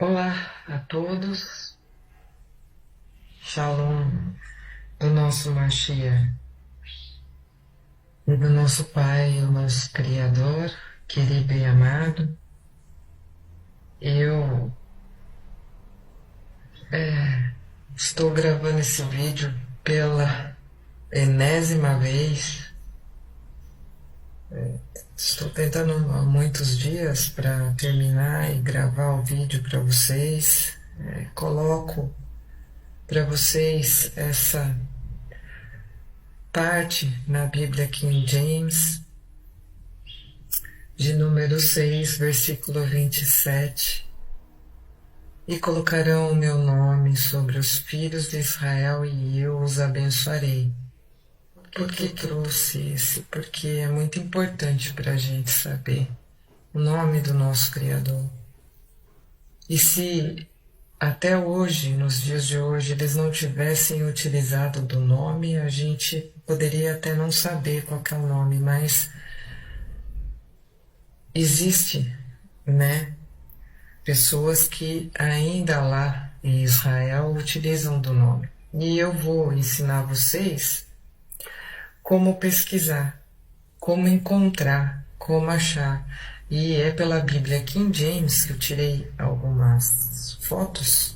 Olá a todos, Shalom do nosso Mashiach e do nosso Pai, o nosso Criador, querido e amado. Eu estou gravando esse vídeo pela enésima vez. Estou tentando há muitos dias para terminar e gravar o vídeo para vocês. Coloco para vocês essa parte na Bíblia King James, de número 6, versículo 27. E colocarão o meu nome sobre os filhos de Israel e eu os abençoarei. Por que trouxe esse? Porque é muito importante para a gente saber o nome do nosso Criador. E se até hoje, nos dias de hoje, eles não tivessem utilizado do nome, a gente poderia até não saber qual que é o nome, mas existe, pessoas que ainda lá em Israel utilizam do nome. E eu vou ensinar vocês como pesquisar, como encontrar, como achar. E é pela Bíblia King James que eu tirei algumas fotos.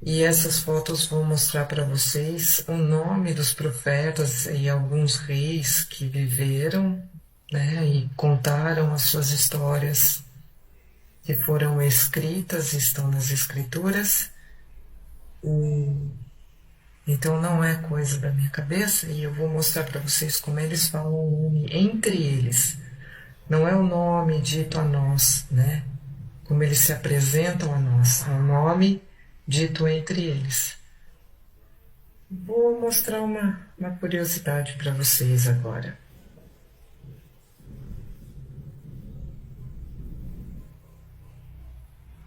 E essas fotos vão mostrar para vocês o nome dos profetas e alguns reis que viveram, e contaram as suas histórias que foram escritas, estão nas Escrituras. Então não é coisa da minha cabeça, e eu vou mostrar para vocês como eles falam o nome entre eles. Não é o nome dito a nós, como eles se apresentam a nós, é o nome dito entre eles. Vou mostrar uma curiosidade para vocês agora.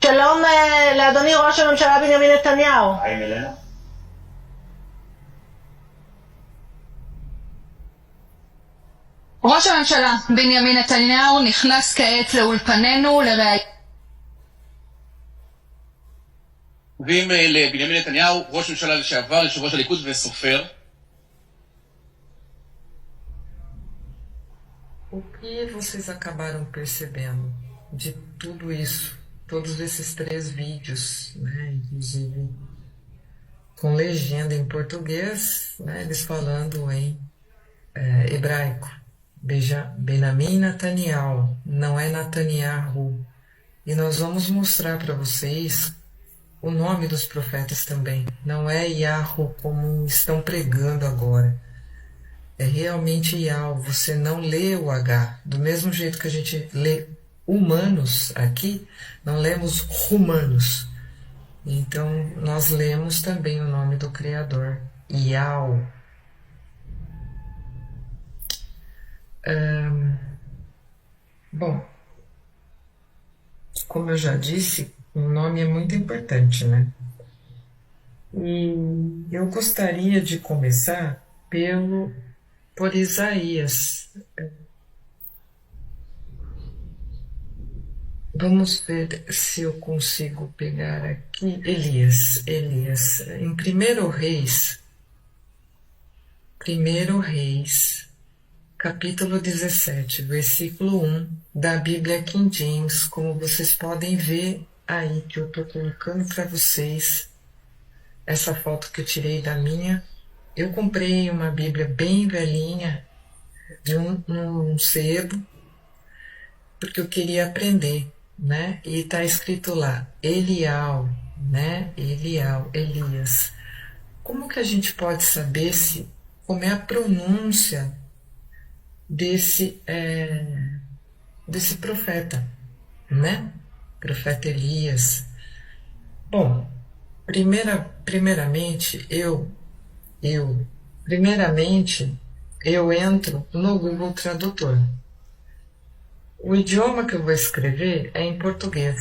שלום לאדוני ראש הממשלה בנימין נתניהו. ראש הממשלה בנימין נתניהו נכנס כעת לאולפנינו לראיון. ואם לבנימין נתניהו, ראש ממשלה לשעבר, יושב ראש הליכוד וסופר. O que vocês acabaram percebendo de tudo isso, todos esses 3 vídeos, inclusive com legenda em português, eles falando em hebraico. Benjamin Netanyahu, não é Netanyahu. E nós vamos mostrar para vocês o nome dos profetas também. Não é Yahu como estão pregando agora. É realmente Yahu. Você não lê o H. Do mesmo jeito que a gente lê humanos aqui, não lemos humanos. Então nós lemos também o nome do Criador, Yahu. Bom, como eu já disse, o nome é muito importante, E eu gostaria de começar por Isaías. Vamos ver se eu consigo pegar aqui Elias. Em 1 Reis, capítulo 17, versículo 1 da Bíblia King James, como vocês podem ver aí que eu estou colocando para vocês essa foto que eu tirei da minha. Eu comprei uma Bíblia bem velhinha, de um sebo, porque eu queria aprender, E está escrito lá, Elial, Elias. Como que a gente pode saber como é a pronúncia desse profeta, Profeta Elias. Bom, primeiramente eu entro no Google Tradutor. O idioma que eu vou escrever é em português,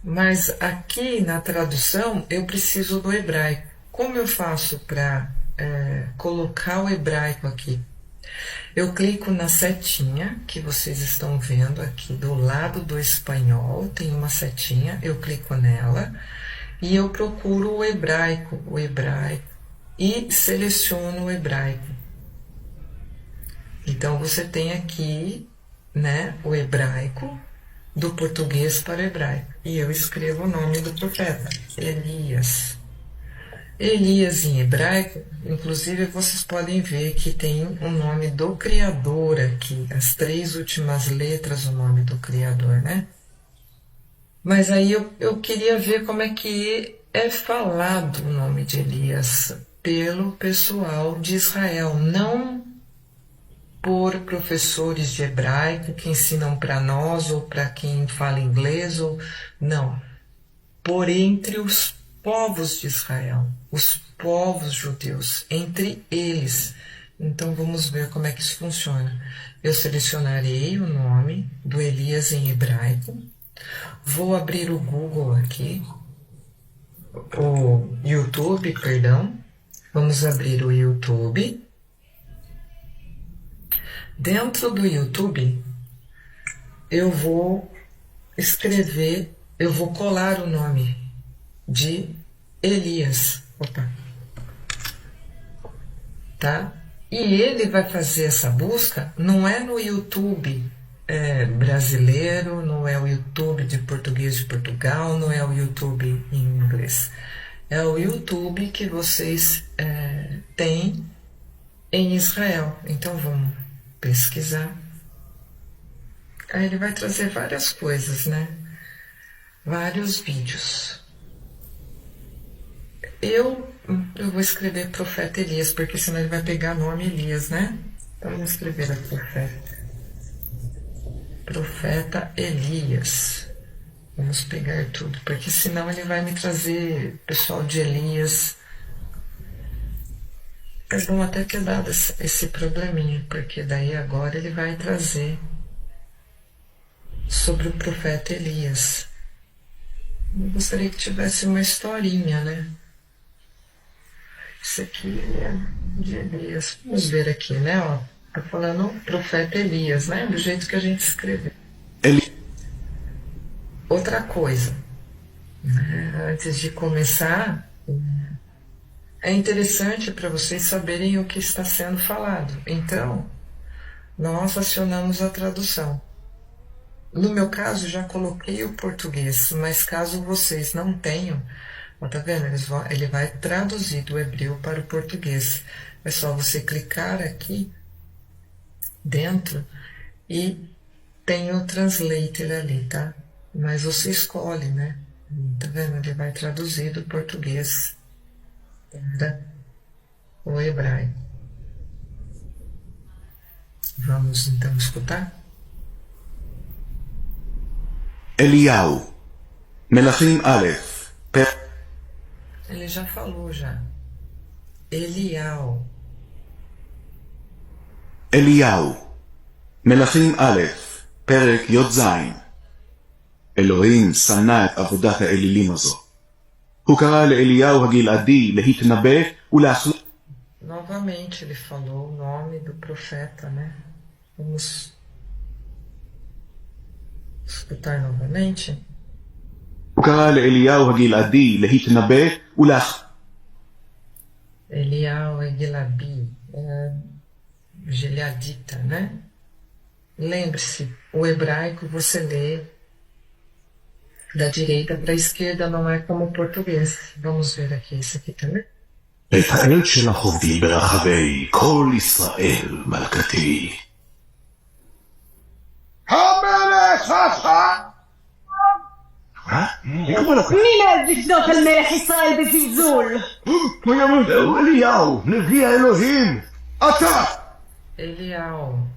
mas aqui na tradução eu preciso do hebraico. Como eu faço para colocar o hebraico aqui? Eu clico na setinha que vocês estão vendo aqui do lado do espanhol, tem uma setinha, eu clico nela e eu procuro o hebraico e seleciono o hebraico. Então você tem aqui, né, o hebraico do português para o hebraico. E eu escrevo o nome do profeta, Elias. Elias em hebraico, inclusive vocês podem ver que tem o nome do Criador aqui, as 3 últimas letras, o nome do Criador, né? Mas aí eu queria ver como é que é falado o nome de Elias pelo pessoal de Israel, não por professores de hebraico que ensinam para nós ou para quem fala inglês, ou não, por entre os povos de Israel, os povos judeus, entre eles. Então vamos ver como é que isso funciona. Eu selecionarei o nome do Elias em hebraico, vou abrir o Google aqui, o YouTube, perdão, vamos abrir o YouTube. Dentro do YouTube, eu vou escrever, eu vou colar o nome de Elias. Opa. Tá? E ele vai fazer essa busca, não é no YouTube brasileiro, não é o YouTube de português de Portugal, não é o YouTube em inglês. É o YouTube que vocês têm em Israel. Então vamos pesquisar. Aí ele vai trazer várias coisas, né? Vários vídeos. Eu vou escrever profeta Elias, porque senão ele vai pegar nome Elias, né? Então vamos escrever aqui profeta Elias. Vamos pegar tudo, porque senão ele vai me trazer pessoal de Elias. Eles vão até ter dado esse probleminha, porque daí agora ele vai trazer sobre o profeta Elias. Eu gostaria que tivesse uma historinha, né? Isso aqui é de Elias. Vamos ver aqui, né? Ó, tá falando profeta Elias, né? Do jeito que a gente escreveu. Outra coisa, né? Antes de começar, é interessante para vocês saberem o que está sendo falado. Então, nós acionamos a tradução. No meu caso, já coloquei o português, mas caso vocês não tenham, ó, tá vendo? Ele vai traduzir do hebreu para o português. É só você clicar aqui dentro e tem o translator ali, tá? Mas você escolhe, né? Tá vendo? Ele vai traduzir do português para o hebraico. Vamos então escutar? אליהו, מלכים א', Ele já falou já. Elial. אליהו, מלכים א', פרק י"ז. אלוהים שנא את עבודת האלילים הזו. הוא קרא לאליהו הגלעדי להתנבא ולהחליט. Novamente ele falou o nome do profeta, né? Vamos escutar novamente. הוא קרא לאליהו הגלעדי להתנבא Elial e Gilabi, Gileadita, né? Lembre-se, o hebraico você lê da direita para a esquerda, não é como o português. Vamos ver aqui, esse aqui também. את העד שלך עובדי ברחבי כל ישראל מלכתי. המלך חכם! מי מעז לפנות על מלך ישראל בזלזול? זהו אליהו, נביא האלוהים. אתה! Elial.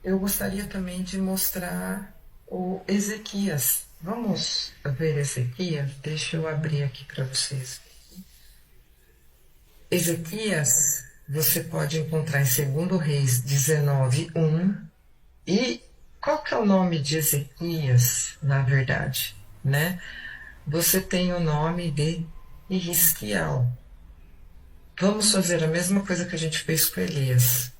Eu gostaria também de mostrar o Ezequias. Vamos ver Ezequias? Deixa eu abrir aqui para vocês. Ezequias, você pode encontrar em 2 Reis 19:1. E qual que é o nome de Ezequias, na verdade, né? Você tem o nome de Ezequiel. Vamos fazer a mesma coisa que a gente fez com Elias.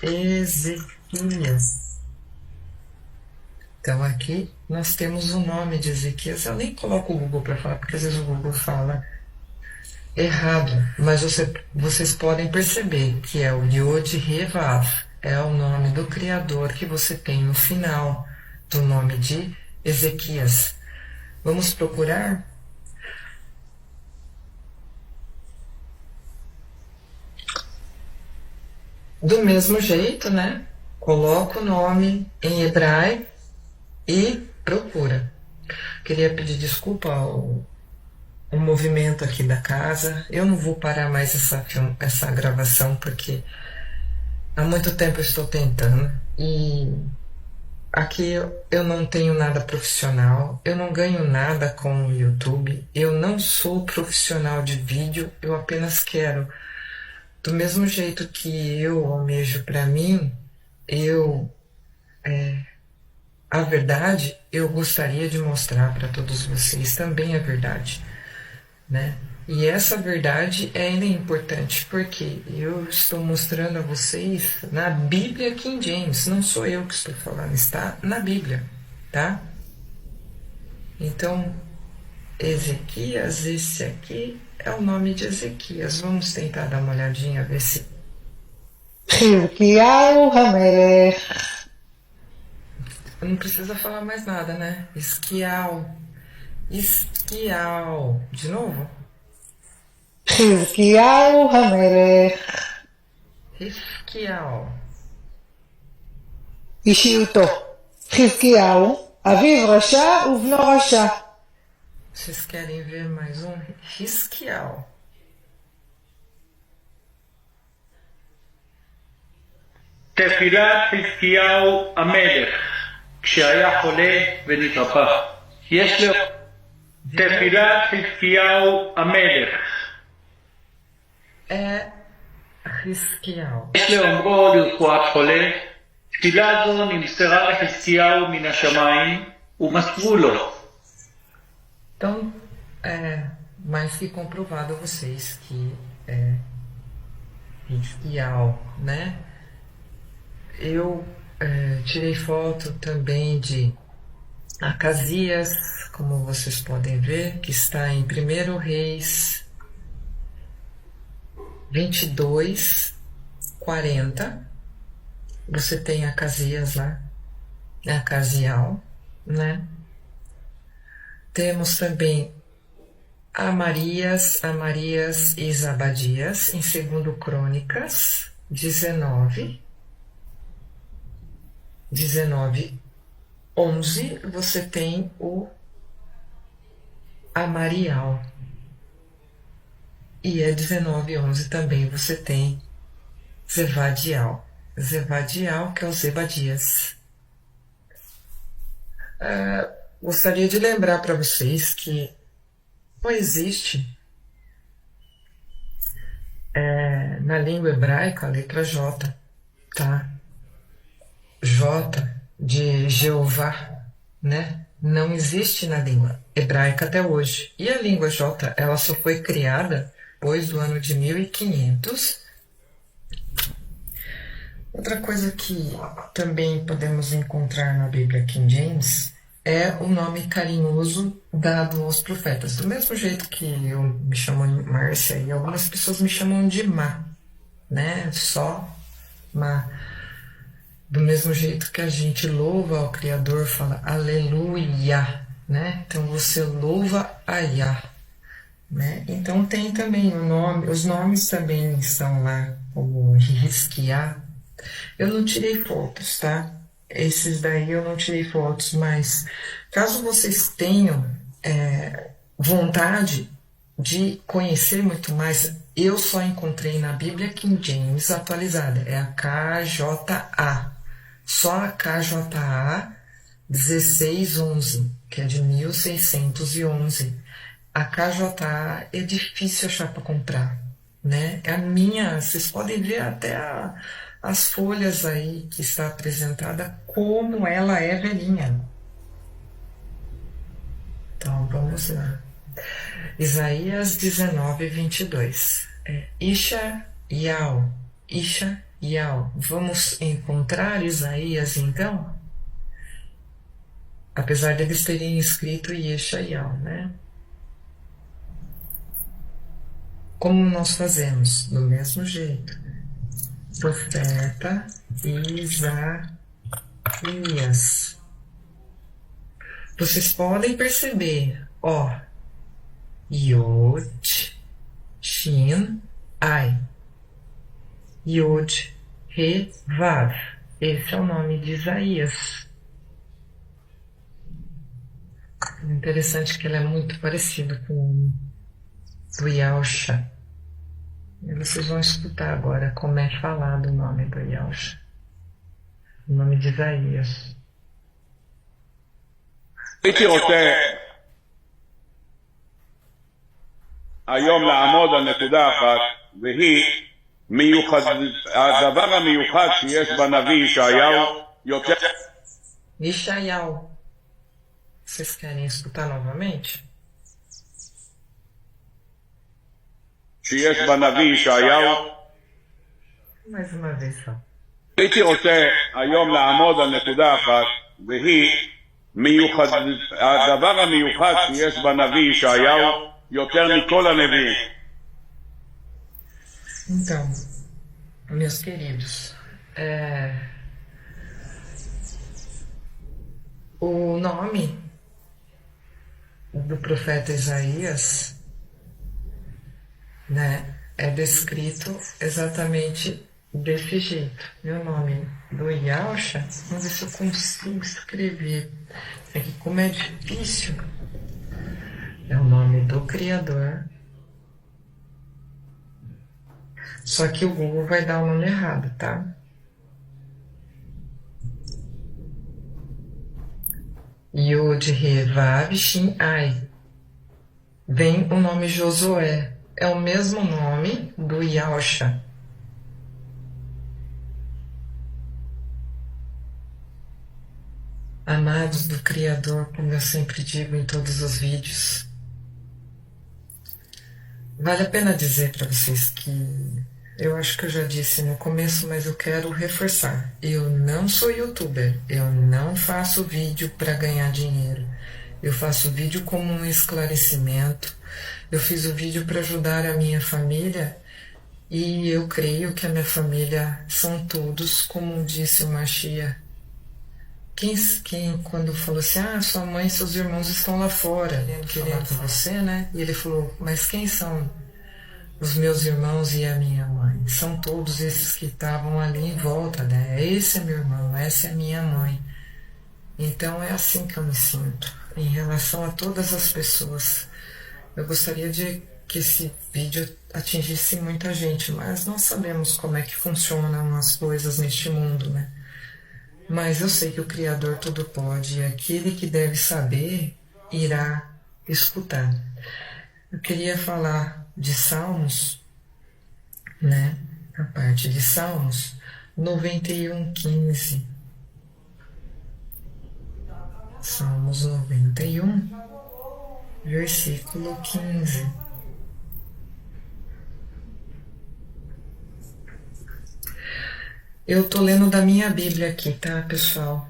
Ezequias. Então aqui nós temos o nome de Ezequias. Eu nem coloco o Google para falar, porque às vezes o Google fala errado, mas vocês podem perceber que é o Yod-Heh-Vav, é o nome do Criador que você tem no final do nome de Ezequias. Vamos procurar? Do mesmo jeito, né? Coloca o nome em hebraico e procura. Queria pedir desculpa ao movimento aqui da casa. Eu não vou parar mais essa gravação porque há muito tempo eu estou tentando e aqui eu não tenho nada profissional, eu não ganho nada com o YouTube, eu não sou profissional de vídeo, eu apenas quero, do mesmo jeito que eu almejo para mim, a verdade, eu gostaria de mostrar para todos vocês também a verdade, né? E essa verdade é importante porque eu estou mostrando a vocês na Bíblia King James, não sou eu que estou falando, está na Bíblia, tá? Então, Ezequias, esse aqui é o nome de Ezequias. Vamos tentar dar uma olhadinha, ver se... חזקיהו המלך. Não precisa falar mais nada, né? Esquial. De novo? חזקיהו המלך. Esquial. אישיותו. חזקיהו, אביו רשע ובנו רשע. Vocês querem ver mais um? Esquial. תפילת חזקיהו המלך כשהיה חולה ונתרפא. יש לו תפילת חזקיהו המלך. Esquial. יש לאומרו לרפואת חולה. תפילה זו נמסרה לחזקיהו מן השמיים ומסרו לו. Então, mais que comprovado a vocês que é Esquial, né? Eu tirei foto também de Acasias, como vocês podem ver, que está em 1 Reis 22:40. Você tem Acasias lá, Acasial, né? Temos também Amarias e Zabadias, em 2 Crônicas 19:11, você tem o Amarial. E 19:11 também você tem Zebadial. Zebadial, que é o Zebadias. Gostaria de lembrar para vocês que não existe na língua hebraica a letra J, tá? J de Jeová, né? Não existe na língua hebraica até hoje. E a língua J, ela só foi criada depois do ano de 1500. Outra coisa que também podemos encontrar na Bíblia King James é o nome carinhoso dado aos profetas. Do mesmo jeito que eu me chamo Márcia e algumas pessoas me chamam de Má, né? Só Má. Do mesmo jeito que a gente louva ao Criador, fala Aleluia, né? Então você louva a Yah, né? Então tem também o nome, os nomes também são lá, como Hisquiá. Eu não tirei fotos, tá? Esses daí eu não tirei fotos, mas caso vocês tenham vontade de conhecer muito mais, eu só encontrei na Bíblia King James atualizada, é a KJA, só a KJA 1611, que é de 1611. A KJA é difícil achar para comprar, né? A minha, vocês podem ver até as folhas aí que está apresentada, como ela é velhinha. Então, vamos lá. Isaías 19:22. Isha Yal. Vamos encontrar Isaías então? Apesar deles terem escrito Yeshayahu, né? Como nós fazemos? Do mesmo jeito. Profeta Isaías. Vocês podem perceber, ó, Yod, Shin, Ai. Yod, He, Vav. Esse é o nome de Isaías. Interessante que ele é muito parecido com o do Yahusha. E vocês vão escutar agora como é falado o nome do Yahusha. O nome de Isaías. הייתי רוצה היום לעמוד על נקודה אחת, והיא הדבר המיוחד שיש בנביא ישעיהו יותר... Yeshayahu. Vocês querem escutar novamente? שיש בנביא ישעיהו. Mais uma vez só. הייתי רוצה היום לעמוד על נקודה אחת, והיא הדבר המיוחד שיש בנביא ישעיהו יותר מכל הנביאים. Então, meus queridos, o nome do profeta Isaías, né, é descrito exatamente desse jeito. E o nome do Yahusha, vamos ver se eu consigo escrever. É que como é difícil, é o nome do Criador. Só que o Google vai dar o nome errado, tá? Yod, He, Vav, Shin, Ai. Vem o nome Josué. É o mesmo nome do Yahusha. Amados do Criador, como eu sempre digo em todos os vídeos, vale a pena dizer para vocês que eu acho que eu já disse no começo, mas eu quero reforçar. Eu não sou youtuber, eu não faço vídeo para ganhar dinheiro. Eu faço vídeo como um esclarecimento. Eu fiz o vídeo para ajudar a minha família e eu creio que a minha família são todos, como disse o Machia. Quem quando falou assim, sua mãe e seus irmãos estão lá fora, querendo com você, né? E ele falou, mas quem são os meus irmãos e a minha mãe? São todos esses que estavam ali em volta, né? Esse é meu irmão, essa é minha mãe. Então é assim que eu me sinto em relação a todas as pessoas. Eu gostaria de que esse vídeo atingisse muita gente, mas não sabemos como é que funcionam as coisas neste mundo, né? Mas eu sei que o Criador tudo pode, e aquele que deve saber irá escutar. Eu queria falar de Salmos, né? A parte de Salmos 91:15. Salmos 91, versículo 15. Eu tô lendo da minha Bíblia aqui, tá, pessoal?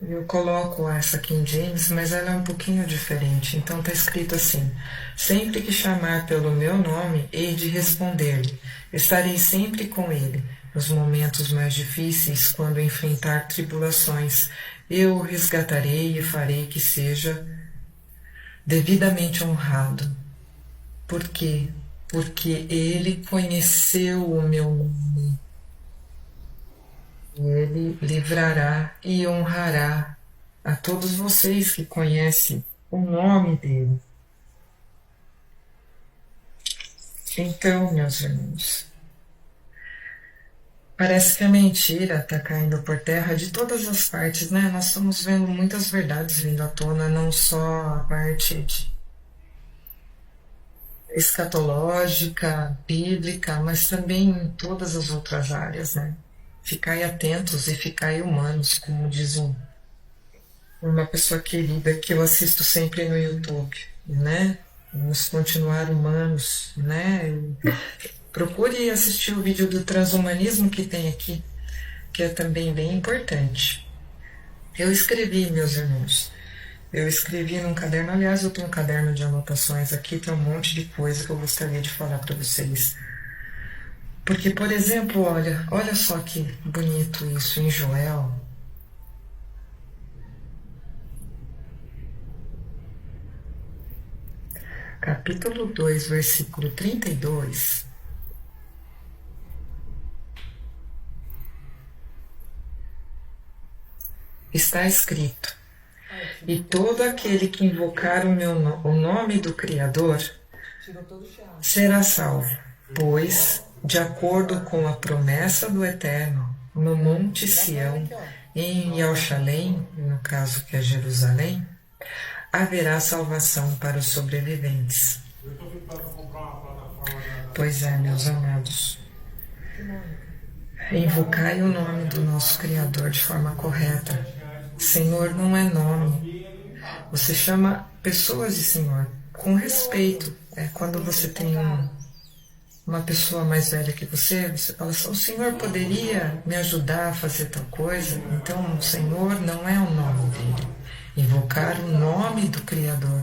Eu coloco essa King James, mas ela é um pouquinho diferente. Então tá escrito assim: sempre que chamar pelo meu nome, hei de responder-lhe. Estarei sempre com ele. Nos momentos mais difíceis, quando enfrentar tribulações, eu o resgatarei e farei que seja devidamente honrado. Por quê? Porque ele conheceu o meu nome. Ele livrará e honrará a todos vocês que conhecem o nome dele. Então, meus irmãos, parece que a mentira está caindo por terra de todas as partes, né? Nós estamos vendo muitas verdades vindo à tona, não só a parte escatológica, bíblica, mas também em todas as outras áreas, né? Ficai atentos e ficai humanos, como diz uma pessoa querida que eu assisto sempre no YouTube, né? Vamos continuar humanos, né? procure assistir o vídeo do transhumanismo que tem aqui, que é também bem importante. Eu escrevi, meus irmãos, eu escrevi num caderno, aliás, eu tenho um caderno de anotações aqui, tem um monte de coisa que eu gostaria de falar para vocês. Porque, por exemplo, olha só que bonito isso, em Joel. Capítulo 2, versículo 32. Está escrito: e todo aquele que invocar o nome do Criador será salvo, pois, de acordo com a promessa do Eterno, no Monte Sião, em Jerusalém, no caso que é Jerusalém, haverá salvação para os sobreviventes. Pois é, meus amados, invocai o nome do nosso Criador de forma correta. Senhor não é nome. Você chama pessoas de Senhor com respeito. É quando você tem uma pessoa mais velha que você fala assim: o Senhor poderia me ajudar a fazer tal coisa? Então o Senhor não é o nome dele. Invocar o nome do Criador.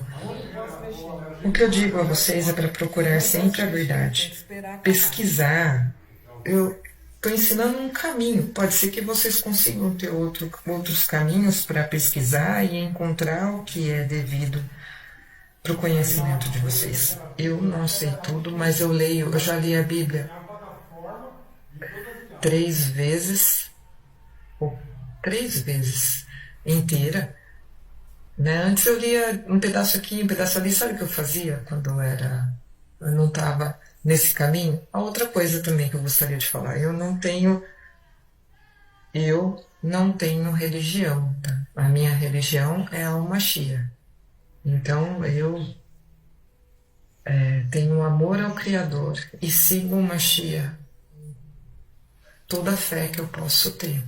O que eu digo a vocês é para procurar sempre a verdade. Pesquisar. Eu estou ensinando um caminho. Pode ser que vocês consigam ter outros caminhos para pesquisar e encontrar o que é devido para o conhecimento de vocês. Eu não sei tudo, mas eu já li a Bíblia 3 vezes inteira. Né? Antes eu lia um pedaço aqui, um pedaço ali. Sabe o que eu fazia quando eu não estava nesse caminho? A outra coisa também que eu gostaria de falar: eu não tenho religião. Tá? A minha religião é a Mashiach. Então eu tenho amor ao Criador e sigo o Mashiach. Toda a fé que eu posso ter.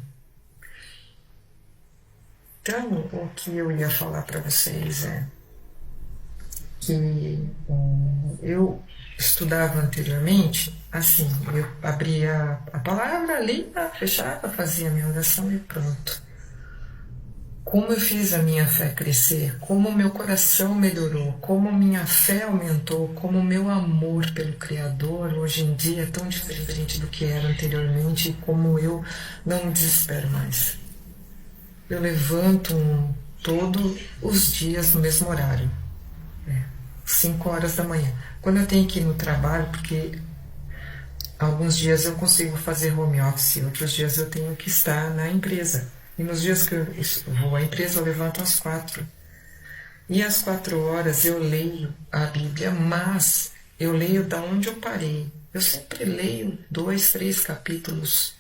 Então, o que eu ia falar para vocês é que eu estudava anteriormente, assim, eu abria a palavra, lia, fechava, fazia a minha oração e pronto. Como eu fiz a minha fé crescer, como o meu coração melhorou, como minha fé aumentou, como o meu amor pelo Criador hoje em dia é tão diferente do que era anteriormente, e como eu não me desespero mais. Eu levanto todos os dias no mesmo horário, 5 horas da manhã. Quando eu tenho que ir no trabalho, porque alguns dias eu consigo fazer home office, outros dias eu tenho que estar na empresa. E nos dias que eu vou à empresa, eu levanto às 4. E às 4 horas eu leio a Bíblia, mas eu leio da onde eu parei. Eu sempre leio 2, 3 capítulos.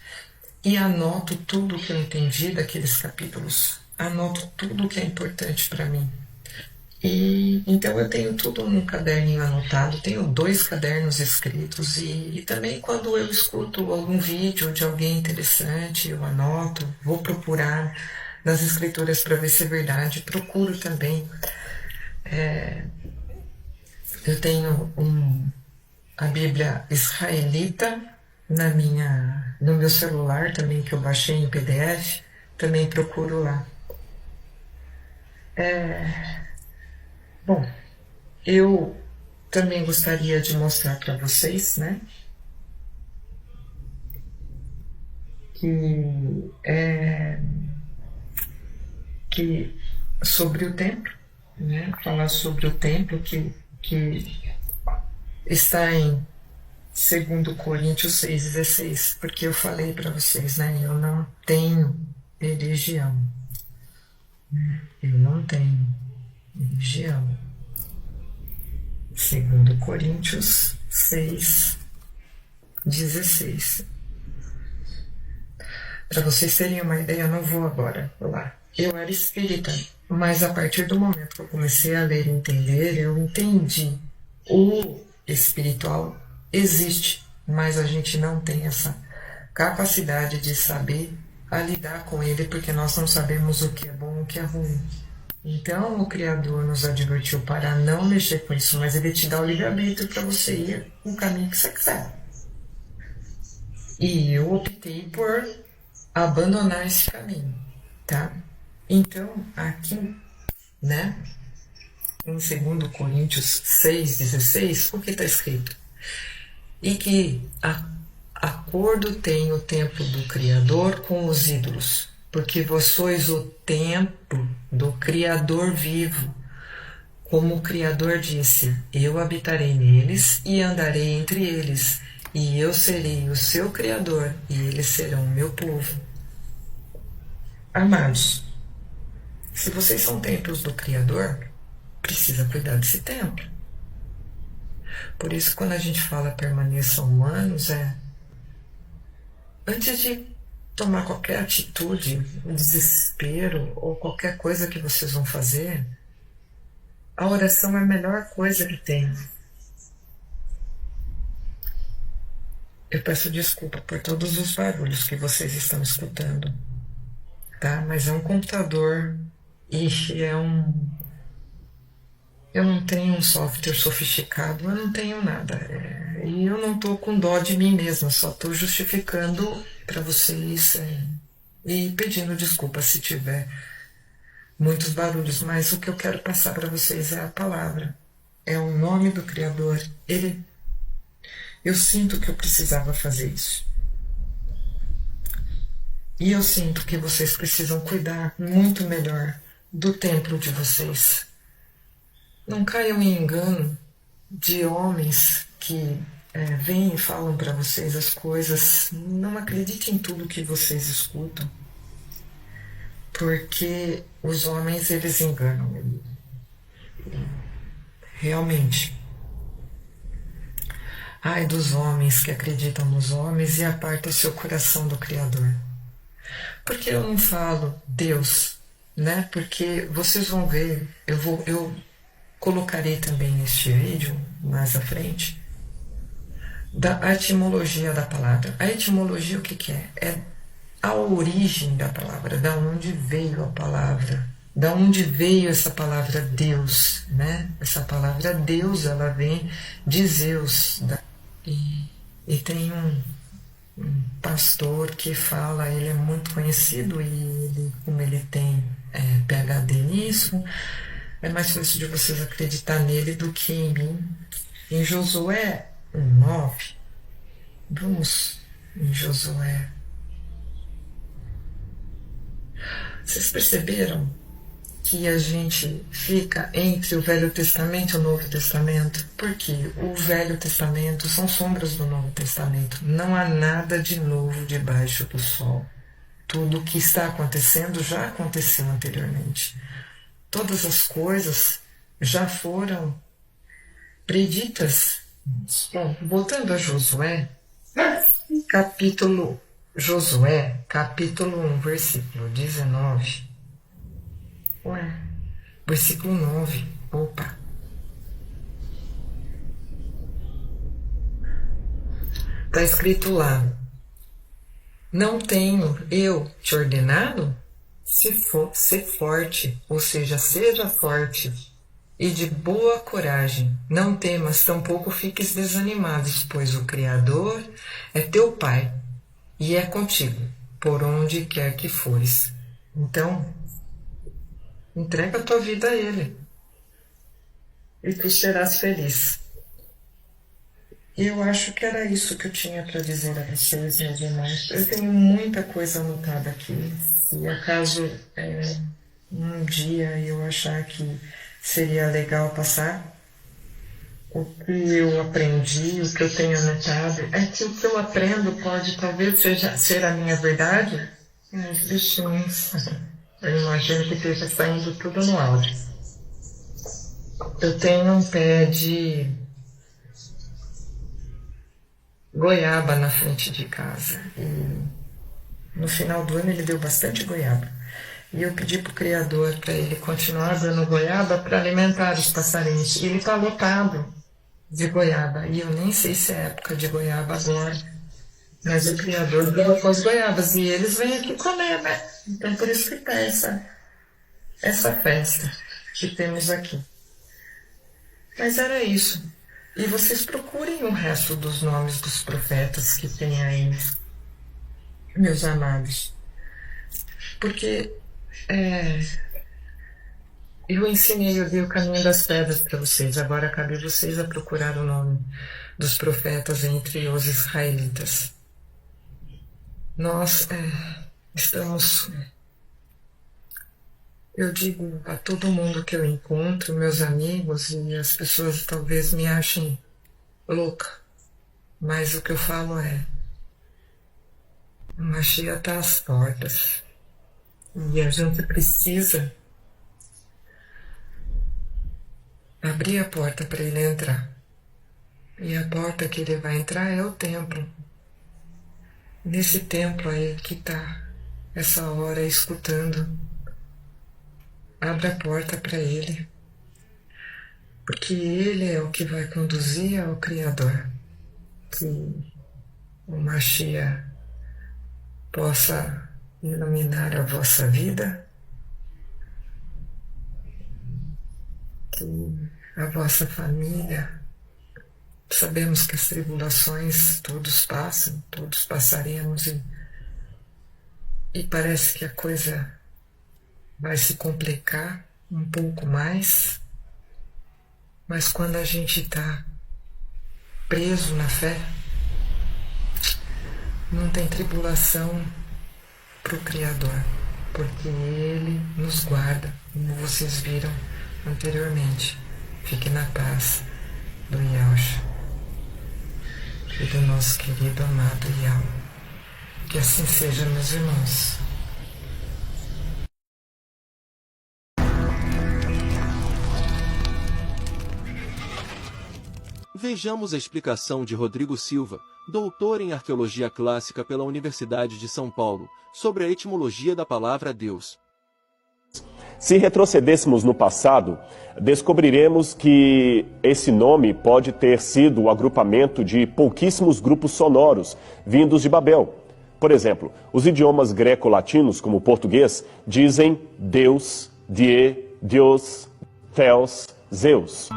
E anoto tudo que eu entendi daqueles capítulos. Anoto tudo que é importante para mim. E então eu tenho tudo num caderninho anotado. Tenho 2 cadernos escritos. E também quando eu escuto algum vídeo de alguém interessante, eu anoto. Vou procurar nas escrituras para ver se é verdade. Procuro também. Eu tenho a Bíblia israelita no meu celular também, que eu baixei em PDF, também procuro lá. Bom, eu também gostaria de mostrar para vocês, né, que sobre o templo, né, falar sobre o templo que está em 2 Coríntios 6,16, porque eu falei para vocês, né? Eu não tenho religião. Eu não tenho religião. 2 Coríntios 6,16. Para vocês terem uma ideia, eu não vou agora lá. Eu era espírita, mas a partir do momento que eu comecei a ler e entender, eu entendi. O espiritual existe, mas a gente não tem essa capacidade de saber lidar com ele, porque nós não sabemos o que é bom e o que é ruim. Então o Criador nos advertiu para não mexer com isso, mas ele te dá o livre-arbítrio para você ir no caminho que você quiser. E eu optei por abandonar esse caminho, tá? Então, aqui, né, em 2 Coríntios 6,16, o que está escrito? E que acordo tem o templo do Criador com os ídolos, porque vós sois o templo do Criador vivo. Como o Criador disse, eu habitarei neles e andarei entre eles, e eu serei o seu Criador, e eles serão o meu povo. Amados, se vocês são templos do Criador, precisa cuidar desse templo. Por isso, quando a gente fala permaneçam humanos, antes de tomar qualquer atitude, um desespero ou qualquer coisa que vocês vão fazer, a oração é a melhor coisa que tem. Eu peço desculpa por todos os barulhos que vocês estão escutando, tá? Mas é um computador e eu não tenho um software sofisticado, eu não tenho nada. E eu não estou com dó de mim mesma, só estou justificando para vocês e pedindo desculpa se tiver muitos barulhos, mas o que eu quero passar para vocês é a palavra, é o nome do Criador. Eu sinto que eu precisava fazer isso. E eu sinto que vocês precisam cuidar muito melhor do templo de vocês. Não caiam em engano de homens que vêm e falam para vocês as coisas. Não acreditem em tudo que vocês escutam, porque os homens, eles enganam. Realmente. Ai dos homens que acreditam nos homens e apartam seu coração do Criador. Porque eu não falo Deus, né? Porque vocês vão ver, eu colocarei também neste vídeo, mais à frente, da etimologia da palavra. A etimologia o que é? É a origem da palavra, da onde veio a palavra, da onde veio essa palavra Deus, né? Essa palavra Deus, ela vem de Zeus. E tem um pastor que fala, ele é muito conhecido e como ele tem PhD nisso, é mais fácil de vocês acreditar nele do que em mim. Em Josué 1:9, vamos em Josué. Vocês perceberam que a gente fica entre o Velho Testamento e o Novo Testamento? Porque o Velho Testamento são sombras do Novo Testamento. Não há nada de novo debaixo do sol. Tudo o que está acontecendo já aconteceu anteriormente. Todas as coisas já foram preditas. Bom, voltando a Josué, capítulo 1, versículo 19. Versículo 9. Opa. Está escrito lá: não tenho eu te ordenado? Ser forte, ou seja, seja forte e de boa coragem. Não temas, tampouco fiques desanimados, pois o Criador é teu Pai e é contigo, por onde quer que fores. Então, entrega a tua vida a Ele e tu serás feliz. E eu acho que era isso que eu tinha para dizer a vocês, meus irmãos. Eu tenho muita coisa anotada aqui. Se acaso um dia eu achar que seria legal passar o que eu aprendi, o que eu tenho anotado, é que o que eu aprendo pode talvez ser a minha verdade, mas bichinhos, eu imagino que esteja saindo tudo no áudio. Eu tenho um pé de goiaba na frente de casa e no final do ano ele deu bastante goiaba. E eu pedi para o Criador para ele continuar dando goiaba para alimentar os passarinhos. E ele está lotado de goiaba. E eu nem sei se é época de goiaba agora. Mas o Criador deu com as goiabas. E eles vêm aqui comer, né? Então por isso que está essa festa que temos aqui. Mas era isso. E vocês procurem o resto dos nomes dos profetas que tem aí meus amados, porque eu ensinei o caminho das pedras para vocês, agora cabe a vocês a procurar o nome dos profetas entre os israelitas. Nós estamos... Eu digo a todo mundo que eu encontro, meus amigos, e as pessoas talvez me achem louca, mas o que eu falo é: o Mashiach está às portas e a gente precisa abrir a porta para ele entrar. E a porta que ele vai entrar é o templo. Nesse templo aí que está essa hora escutando, abra a porta para ele, porque ele é o que vai conduzir ao Criador. Que o Mashiach possa iluminar a vossa vida, que a vossa família... Sabemos que as tribulações todos passam, todos passaremos, e parece que a coisa vai se complicar um pouco mais, mas quando a gente está preso na fé, não tem tribulação para o Criador, porque Ele nos guarda, como vocês viram anteriormente. Fique na paz do Yahushua e do nosso querido amado Yahweh. Que assim seja, meus irmãos. Vejamos a explicação de Rodrigo Silva, doutor em Arqueologia Clássica pela Universidade de São Paulo, sobre a etimologia da palavra Deus. Se retrocedêssemos no passado, descobriremos que esse nome pode ter sido o agrupamento de pouquíssimos grupos sonoros vindos de Babel. Por exemplo, os idiomas greco-latinos, como o português, dizem Deus, Die, Deus, Theos, Zeus.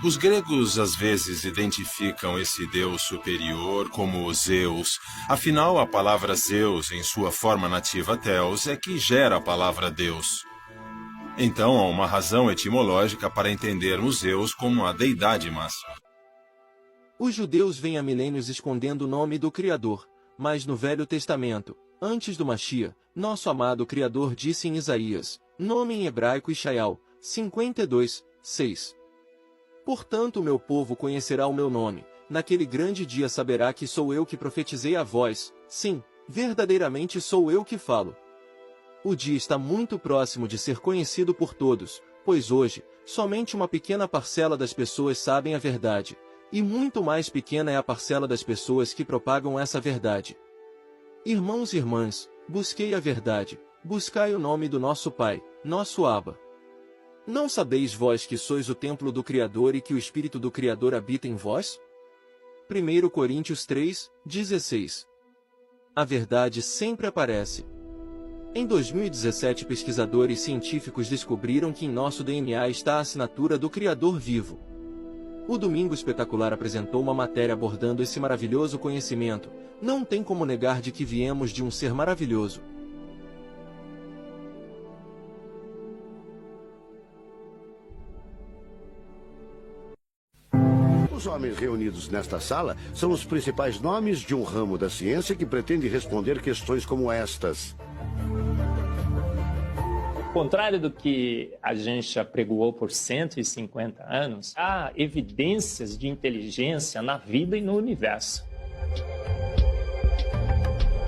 Os gregos às vezes identificam esse deus superior como Zeus. Afinal, a palavra Zeus, em sua forma nativa Theos, é que gera a palavra Deus. Então, há uma razão etimológica para entendermos Zeus como a deidade máxima. Os judeus vêm há milênios escondendo o nome do Criador, mas no Velho Testamento, antes do Mashiach, nosso amado Criador disse em Isaías, nome em hebraico Ishaial, 52:6. Portanto, o meu povo conhecerá o meu nome, naquele grande dia saberá que sou eu que profetizei a vós, sim, verdadeiramente sou eu que falo. O dia está muito próximo de ser conhecido por todos, pois hoje, somente uma pequena parcela das pessoas sabem a verdade, e muito mais pequena é a parcela das pessoas que propagam essa verdade. Irmãos e irmãs, busquei a verdade, buscai o nome do nosso Pai, nosso Abba. Não sabeis vós que sois o templo do Criador e que o Espírito do Criador habita em vós? 1 Coríntios 3:16. A verdade sempre aparece. Em 2017, pesquisadores científicos descobriram que em nosso DNA está a assinatura do Criador vivo. O Domingo Espetacular apresentou uma matéria abordando esse maravilhoso conhecimento. Não tem como negar de que viemos de um ser maravilhoso. Os homens reunidos nesta sala são os principais nomes de um ramo da ciência que pretende responder questões como estas. Ao contrário do que a gente apregoou por 150 anos, há evidências de inteligência na vida e no universo.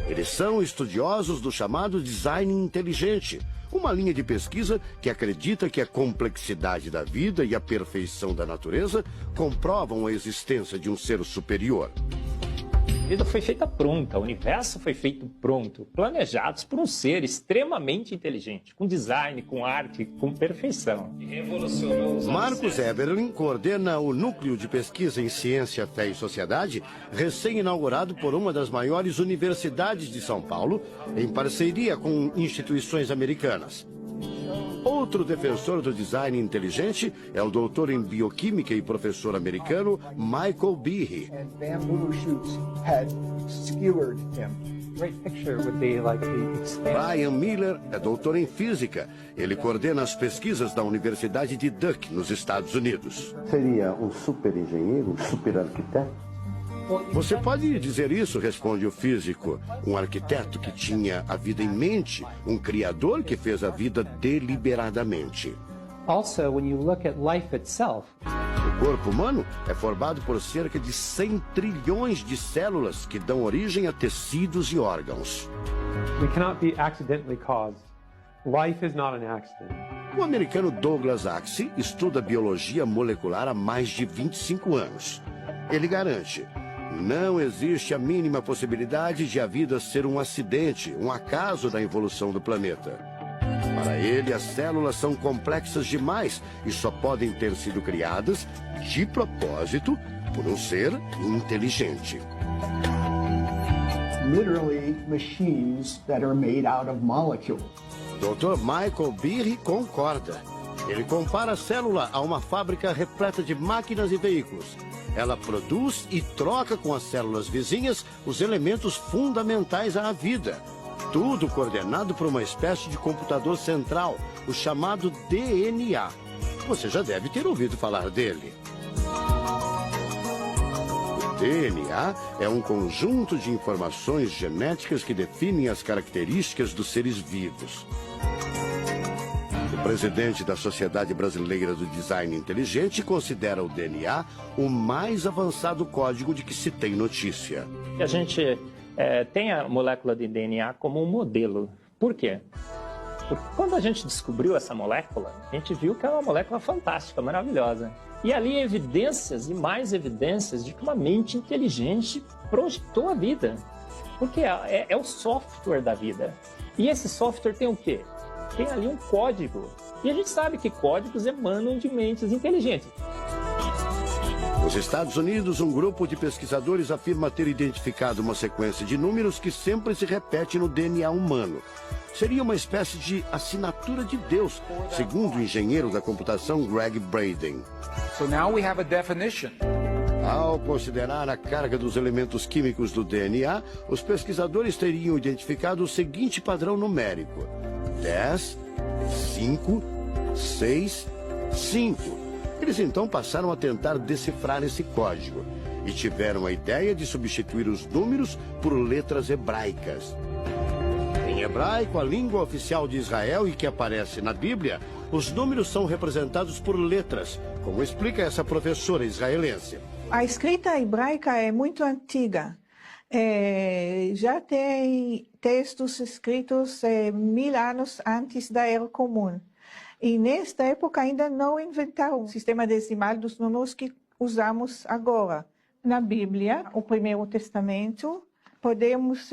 Eles são estudiosos do chamado design inteligente, uma linha de pesquisa que acredita que a complexidade da vida e a perfeição da natureza comprovam a existência de um ser superior. A vida foi feita pronta, o universo foi feito pronto, planejados por um ser extremamente inteligente, com design, com arte, com perfeição. Marcos Eberlin coordena o Núcleo de Pesquisa em Ciência, Fé e Sociedade, recém-inaugurado por uma das maiores universidades de São Paulo, em parceria com instituições americanas. Outro defensor do design inteligente é o doutor em bioquímica e professor americano Michael Behe. Brian Miller é doutor em física. Ele coordena as pesquisas da Universidade de Duke, nos Estados Unidos. Seria um super engenheiro, um super arquiteto? Você pode dizer isso, responde o físico. Um arquiteto que tinha a vida em mente, um criador que fez a vida deliberadamente. Also, when you look at life itself, o corpo humano é formado por cerca de 100 trilhões de células que dão origem a tecidos e órgãos. We cannot be accidentally caused. Life is not an accident. O americano Douglas Axie estuda biologia molecular há mais de 25 anos. Ele garante: não existe a mínima possibilidade de a vida ser um acidente, um acaso da evolução do planeta. Para ele, as células são complexas demais e só podem ter sido criadas, de propósito, por um ser inteligente. Literally machines that are made out of molecules. Dr. Michael Behe concorda. Ele compara a célula a uma fábrica repleta de máquinas e veículos. Ela produz e troca com as células vizinhas os elementos fundamentais à vida. Tudo coordenado por uma espécie de computador central, o chamado DNA. Você já deve ter ouvido falar dele. O DNA é um conjunto de informações genéticas que definem as características dos seres vivos. O presidente da Sociedade Brasileira do Design Inteligente considera o DNA o mais avançado código de que se tem notícia. A gente tem a molécula de DNA como um modelo. Por quê? Porque quando a gente descobriu essa molécula, a gente viu que é uma molécula fantástica, maravilhosa. E ali evidências e mais evidências de que uma mente inteligente projetou a vida. Porque é o software da vida. E esse software tem o quê? Tem ali um código. E a gente sabe que códigos emanam de mentes inteligentes. Nos Estados Unidos, um grupo de pesquisadores afirma ter identificado uma sequência de números que sempre se repete no DNA humano. Seria uma espécie de assinatura de Deus, segundo o engenheiro da computação Greg Braden. So now we have a definition. Ao considerar a carga dos elementos químicos do DNA, os pesquisadores teriam identificado o seguinte padrão numérico: 10, 5, 6, 5. Eles então passaram a tentar decifrar esse código e tiveram a ideia de substituir os números por letras hebraicas. Em hebraico, a língua oficial de Israel e que aparece na Bíblia, os números são representados por letras, como explica essa professora israelense. A escrita hebraica é muito antiga. Já tem textos escritos 1000 anos antes da Era Comum. E nesta época ainda não inventaram o sistema decimal dos números que usamos agora. Na Bíblia, o Primeiro Testamento, podemos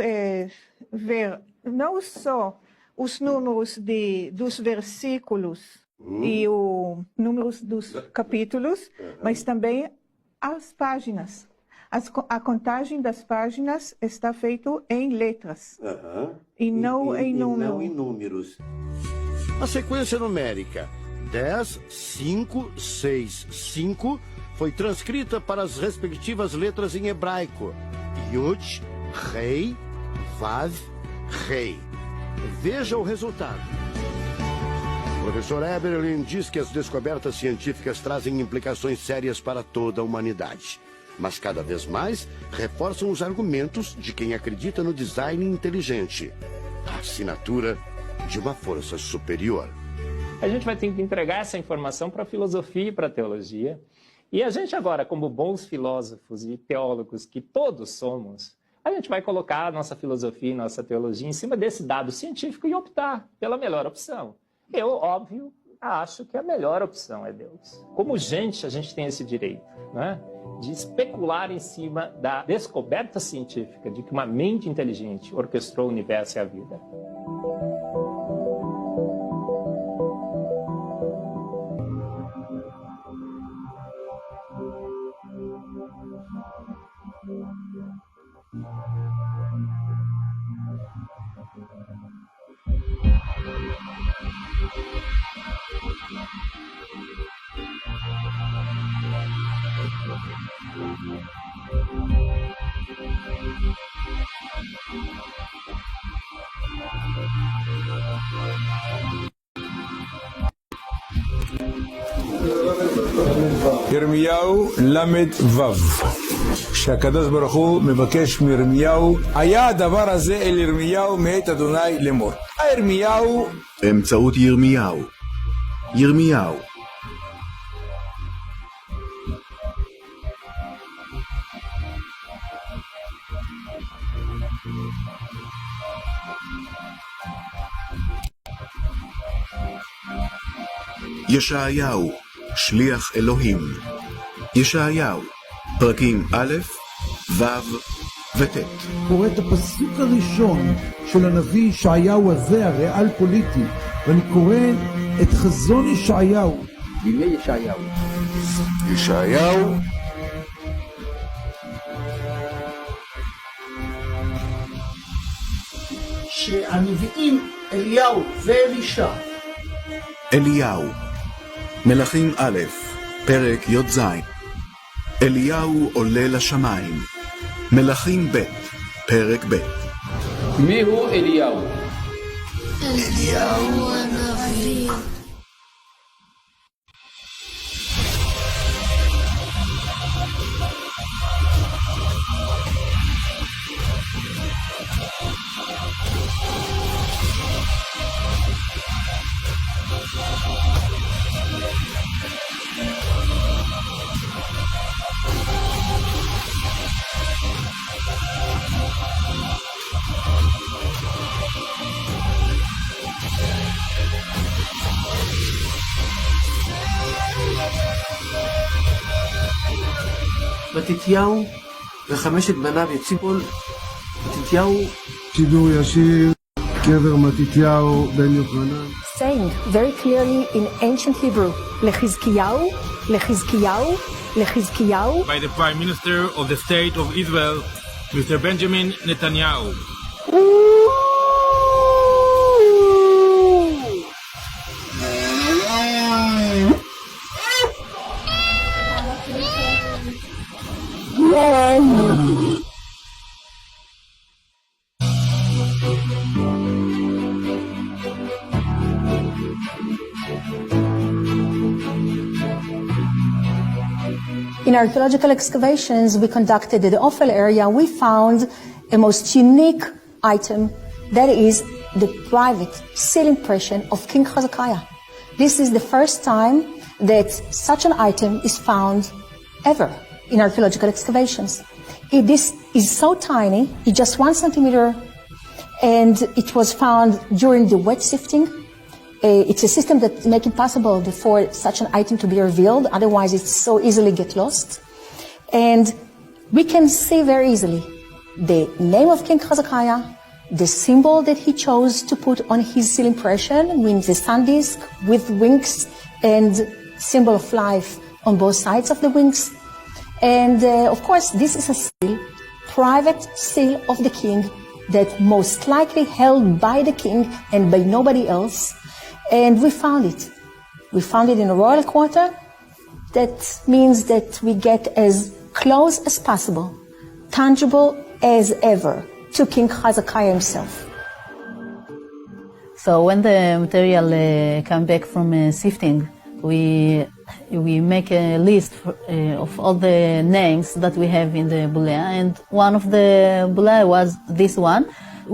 ver não só os números dos versículos e os números dos capítulos, mas também as páginas. A contagem das páginas está feita em letras e não em números. A sequência numérica 10, 5, 6, 5 foi transcrita para as respectivas letras em hebraico: Yud, Rei, Vav, Rei. Veja o resultado. O professor Eberlin diz que as descobertas científicas trazem implicações sérias para toda a humanidade. Mas cada vez mais reforçam os argumentos de quem acredita no design inteligente. A assinatura de uma força superior. A gente vai ter que entregar essa informação para a filosofia e para a teologia. E a gente agora, como bons filósofos e teólogos que todos somos, a gente vai colocar a nossa filosofia e nossa teologia em cima desse dado científico e optar pela melhor opção. Eu, óbvio, acho que a melhor opção é Deus. Como gente, a gente tem esse direito, né, de especular em cima da descoberta científica de que uma mente inteligente orquestrou o universo e a vida. ירמיהו למד וו, שהקדוש ברוך הוא מבקש מירמיהו, היה הדבר הזה אל ירמיהו מאת אדוני לאמור. ירמיהו באמצעות ירמיהו. ירמיהו. ישעיהו, שליח אלוהים. ישעיהו, פרקים א', ו' וט'. קורא את הפסוק הראשון של הנביא ישעיהו הזה, הריאל פוליטי, ואני קורא את חזון ישעיהו. בימי ישעיהו. ישעיהו שהנביאים אליהו ואלישע. אליהו, מלכים א', פרק י"ז. אליהו עולה לשמיים. מלכים ב', פרק ב'. מיהו אליהו? אליהו הנביא. מתתיהו וחמשת בניו יציפון. מתתיהו שידור ישיר, קבר מתתיהו בן יוחנן. Saying very clearly in ancient Hebrew, לחזקיהו, לחזקיהו, לחזקיהו. By the Prime Minister of the State of Israel, Mr. Benjamin Netanyahu. In archaeological excavations we conducted in the Ophel area, we found a most unique item, that is the private seal impression of King Hezekiah. This is the first time that such an item is found ever in archaeological excavations. This is so tiny, it's just 1 centimeter, and it was found during the wet sifting. It's a system that makes it possible for such an item to be revealed, otherwise it's so easily get lost. And we can see very easily the name of King Hezekiah, the symbol that he chose to put on his seal impression with the sun disk, with wings and symbol of life on both sides of the wings. And of course, this is a seal, private seal of the king, that most likely held by the king and by nobody else. And we found it. We found it in a royal quarter. That means that we get as close as possible, tangible as ever, to King Hezekiah himself. So when the material come back from sifting, we make a list of all the names that we have in the bulea, and one of the bulea was this one.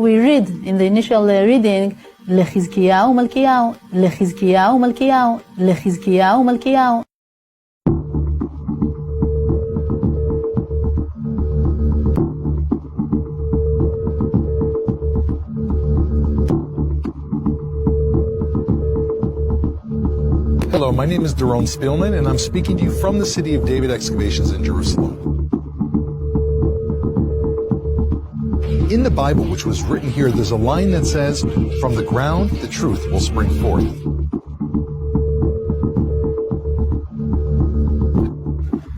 We read in the initial reading, לחזקיהו מלכיהו, לחזקיהו מלכיהו, לחזקיהו מלכיהו. Hello, my name is Daron Spielman, and I'm speaking to you from the City of David Excavations in Jerusalem. In the Bible, which was written here, there's a line that says, "From the ground, the truth will spring forth."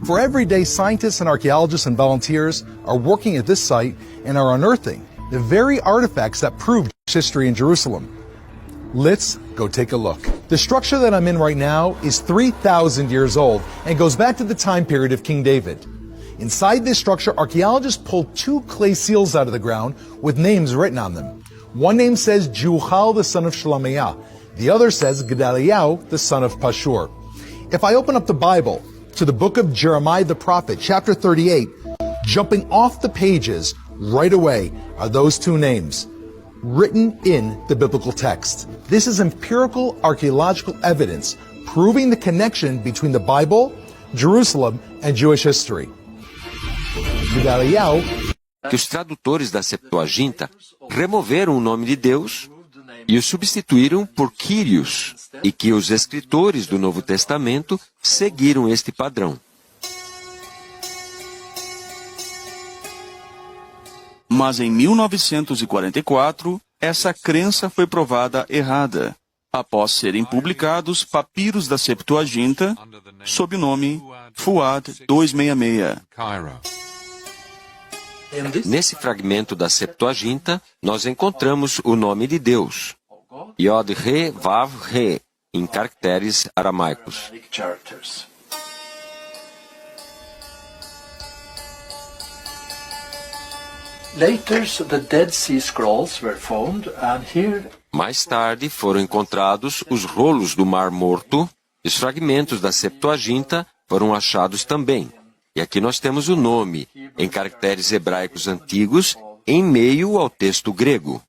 For every day, scientists and archaeologists and volunteers are working at this site and are unearthing the very artifacts that prove history in Jerusalem. Let's go take a look. The structure that I'm in right now is 3,000 years old and goes back to the time period of King David. Inside this structure, archaeologists pulled 2 clay seals out of the ground with names written on them. One name says Jeuchal, the son of Shalomiyah. The other says Gedaliah, the son of Pashur. If I open up the Bible to the book of Jeremiah the prophet, chapter 38, jumping off the pages right away are those 2 names written in the biblical text. This is empirical archaeological evidence proving the connection between the Bible, Jerusalem, and Jewish history. Que os tradutores da Septuaginta removeram o nome de Deus e o substituíram por Kyrios, e que os escritores do Novo Testamento seguiram este padrão. Mas em 1944, essa crença foi provada errada, após serem publicados papiros da Septuaginta sob o nome Fuad 266. Nesse fragmento da Septuaginta, nós encontramos o nome de Deus, Yod-He-Vav-He, em caracteres aramaicos. Later, the Dead Sea Scrolls were found, and here Mais tarde foram encontrados os rolos do Mar Morto, e os fragmentos da Septuaginta foram achados também. E aqui nós temos o nome, em caracteres hebraicos antigos, em meio ao texto grego.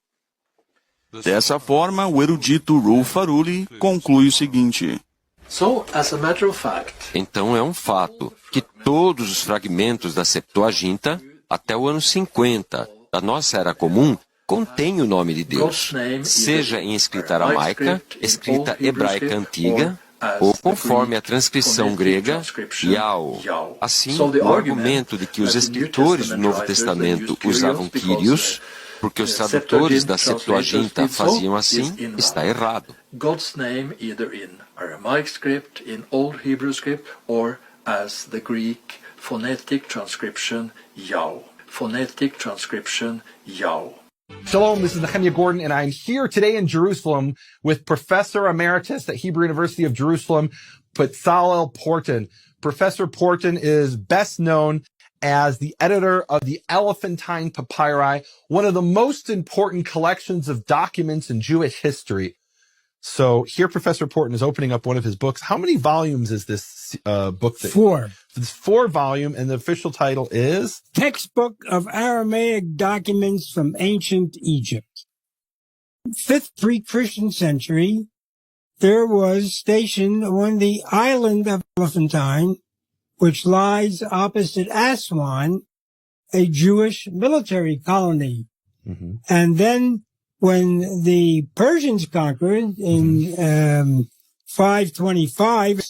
Dessa forma, o erudito Rul Faruli conclui o seguinte: So, as a matter of fact, então é um fato que todos os fragmentos da Septuaginta, até o ano 50 da nossa Era Comum, contêm o nome de Deus, seja em escrita aramaica, escrita hebraica antiga, ou conforme a transcrição grega, Yao. Assim, o argumento de que os escritores do Novo Testamento usavam Kyrios, porque os tradutores da Septuaginta faziam assim, está errado. God's name either in Aramaic script, in Old Hebrew script, or as the Greek phonetic transcription Yao. Phonetic transcription Yao. Shalom, this is Nehemiah Gordon, and I'm here today in Jerusalem with Professor Emeritus at Hebrew University of Jerusalem, Bezalel Porton. Professor Porton is best known as the editor of the Elephantine Papyri, one of the most important collections of documents in Jewish history. So here Professor Porton is opening up one of his books. How many volumes is this book? 4. It's 4-volume, and the official title is? Textbook of Aramaic Documents from Ancient Egypt. 5th pre-Christian century, there was stationed on the island of Elephantine, which lies opposite Aswan, a Jewish military colony. Mm-hmm. And then when the Persians conquered in 525,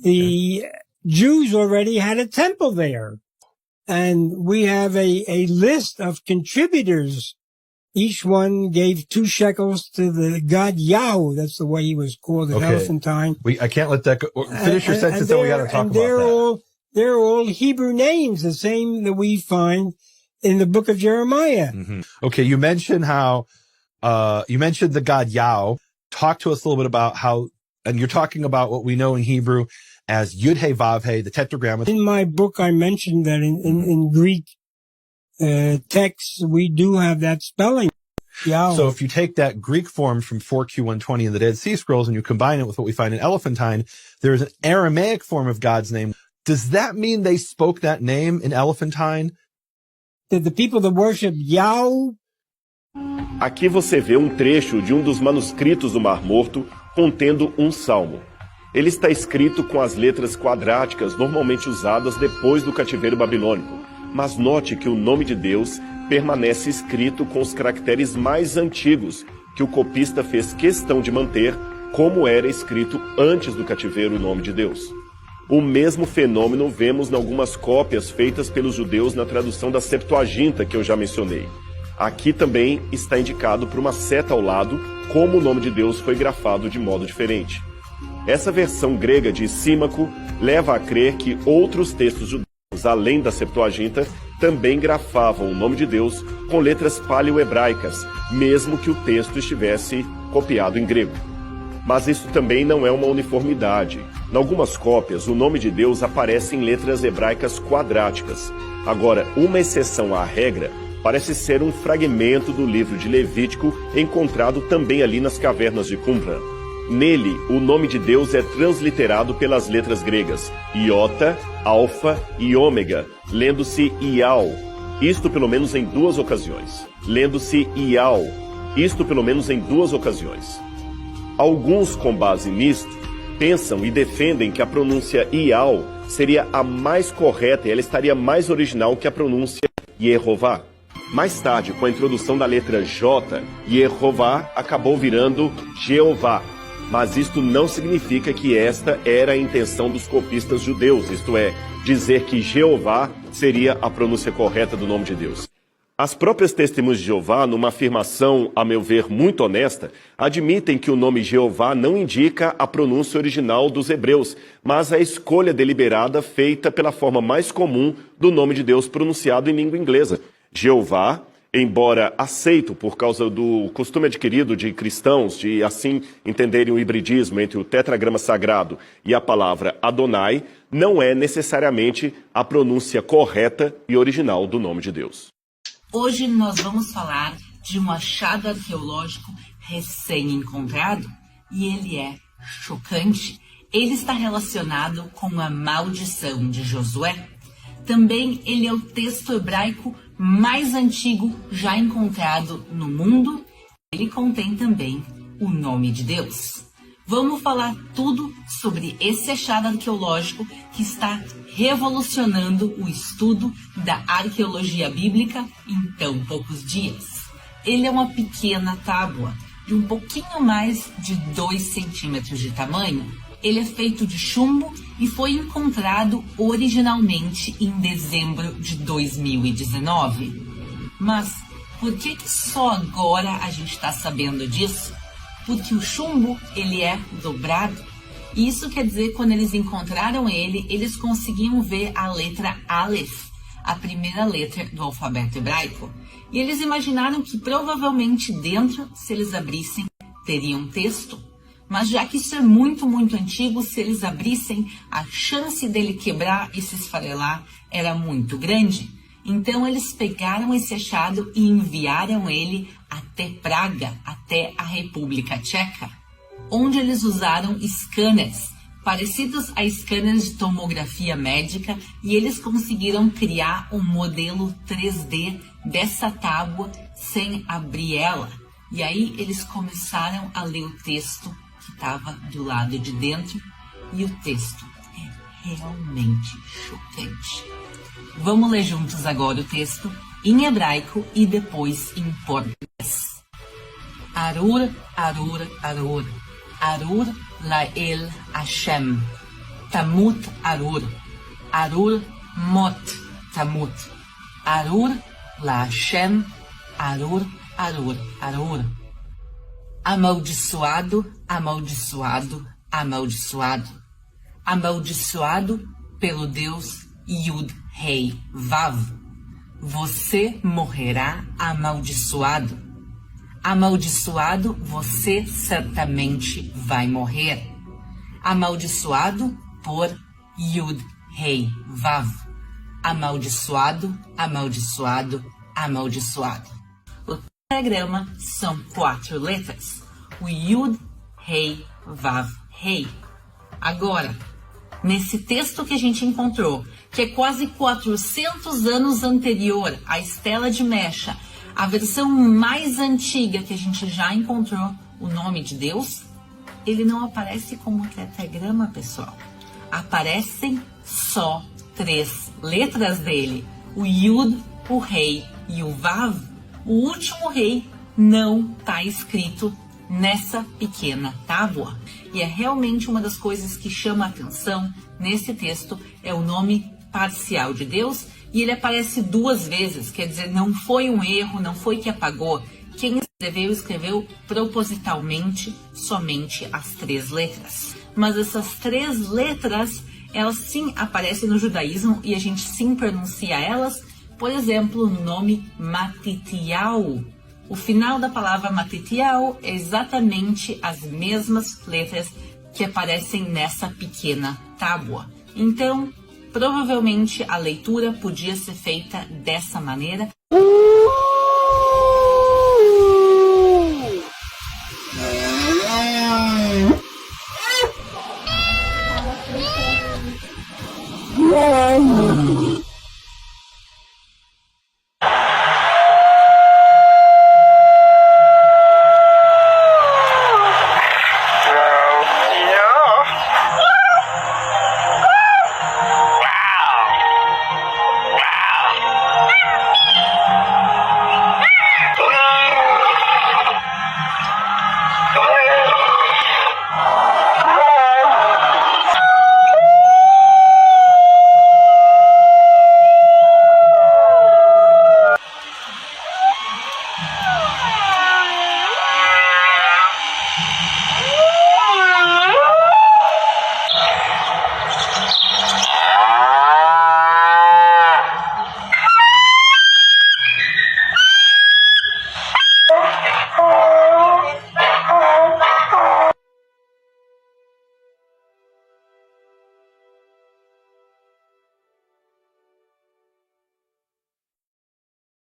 the Jews already had a temple there. And we have a list of contributors. Each one gave 2 shekels to the god Yahweh. That's the way he was called at Elephantine. I can't let that go. Finish your sentence, then we got to talk about that. They're all Hebrew names, the same that we find in the book of Jeremiah. Mm-hmm. Okay, you mentioned how, you mentioned the god Yahweh. Talk to us a little bit about how, and you're talking about what we know in Hebrew as Yud-He-Vav-He, the tetragrammaton. In my book, I mentioned that in Greek texts, we do have that spelling. Yahweh. So if you take that Greek form from 4Q120 in the Dead Sea Scrolls and you combine it with what we find in Elephantine, there is an Aramaic form of God's name. Does that mean they spoke that name in Elephantine? Did the people that worship Yahweh? Aqui você vê um trecho de um dos manuscritos do Mar Morto contendo um salmo. Ele está escrito com as letras quadráticas normalmente usadas depois do cativeiro babilônico, mas note que o nome de Deus permanece escrito com os caracteres mais antigos que o copista fez questão de manter, como era escrito antes do cativeiro o nome de Deus. O mesmo fenômeno vemos em algumas cópias feitas pelos judeus na tradução da Septuaginta que eu já mencionei. Aqui também está indicado por uma seta ao lado como o nome de Deus foi grafado de modo diferente. Essa versão grega de Símaco leva a crer que outros textos judaicos, além da Septuaginta, também grafavam o nome de Deus com letras paleo-hebraicas, mesmo que o texto estivesse copiado em grego. Mas isso também não é uma uniformidade. Em algumas cópias, o nome de Deus aparece em letras hebraicas quadráticas. Agora, uma exceção à regra parece ser um fragmento do livro de Levítico encontrado também ali nas cavernas de Qumran. Nele, o nome de Deus é transliterado pelas letras gregas Iota, Alfa e Ômega, lendo-se Ial. Isto pelo menos em duas ocasiões. Lendo-se Ial. Isto pelo menos em duas ocasiões. Alguns, com base nisto, pensam e defendem que a pronúncia Ial seria a mais correta e ela estaria mais original que a pronúncia Yehová. Mais tarde, com a introdução da letra J, Yehová acabou virando Jeová. Mas isto não significa que esta era a intenção dos copistas judeus, isto é, dizer que Jeová seria a pronúncia correta do nome de Deus. As próprias testemunhas de Jeová, numa afirmação, a meu ver, muito honesta, admitem que o nome Jeová não indica a pronúncia original dos hebreus, mas a escolha deliberada feita pela forma mais comum do nome de Deus pronunciado em língua inglesa. Jeová, embora aceito por causa do costume adquirido de cristãos de assim entenderem o hibridismo entre o tetragrama sagrado e a palavra Adonai, não é necessariamente a pronúncia correta e original do nome de Deus. Hoje nós vamos falar de um achado arqueológico recém-encontrado e ele é chocante. Ele está relacionado com a maldição de Josué. Também ele é o texto hebraico mais antigo já encontrado no mundo. Ele contém também o nome de Deus. Vamos falar tudo sobre esse achado arqueológico que está revolucionando o estudo da arqueologia bíblica em tão poucos dias. Ele é uma pequena tábua de um pouquinho mais de 2 centímetros de tamanho. Ele é feito de chumbo e foi encontrado originalmente em dezembro de 2019. Mas por que só agora a gente está sabendo disso? Porque o chumbo ele é dobrado. E isso quer dizer que quando eles encontraram ele, eles conseguiam ver a letra Aleph, a primeira letra do alfabeto hebraico. E eles imaginaram que provavelmente dentro, se eles abrissem, teriam texto. Mas já que isso é muito, muito antigo, se eles abrissem, a chance dele quebrar e se esfarelar era muito grande. Então eles pegaram esse achado e enviaram ele até Praga, até a República Tcheca, onde eles usaram scanners, parecidos a scanners de tomografia médica, e eles conseguiram criar um modelo 3D dessa tábua sem abrir ela. E aí eles começaram a ler o texto que estava do lado de dentro, e o texto é realmente chocante. Vamos ler juntos agora o texto em hebraico e depois em português. Arur, Arur, Arur. Arur Lael Hashem. Tamut Arur. Arur Mot Tamut. Arur La Hashem. Arur, Arur, Arur. Amaldiçoado, amaldiçoado, amaldiçoado. Amaldiçoado pelo Deus Yud Rei Vav. Você morrerá amaldiçoado. Amaldiçoado, você certamente vai morrer. Amaldiçoado por Yud Rei Vav. Amaldiçoado, amaldiçoado, amaldiçoado. O tetragrama são 4 letras. O Yud Rei Vav Rei. Agora, nesse texto que a gente encontrou, que é quase 400 anos anterior à Estela de Mecha, a versão mais antiga que a gente já encontrou, o nome de Deus, ele não aparece como tetragrama, pessoal. Aparecem só 3 letras dele. O Yud, o Rei e o Vav. O último Rei não está escrito nessa pequena tábua. E é realmente uma das coisas que chama a atenção nesse texto, é o nome parcial de Deus, e ele aparece 2 vezes, quer dizer, não foi um erro, não foi que apagou. Quem escreveu propositalmente somente as 3 letras. Mas essas 3 letras, elas sim aparecem no judaísmo e a gente sim pronuncia elas. Por exemplo, no nome Matitiyahu. O final da palavra Matitiao é exatamente as mesmas letras que aparecem nessa pequena tábua. Então, provavelmente a leitura podia ser feita dessa maneira.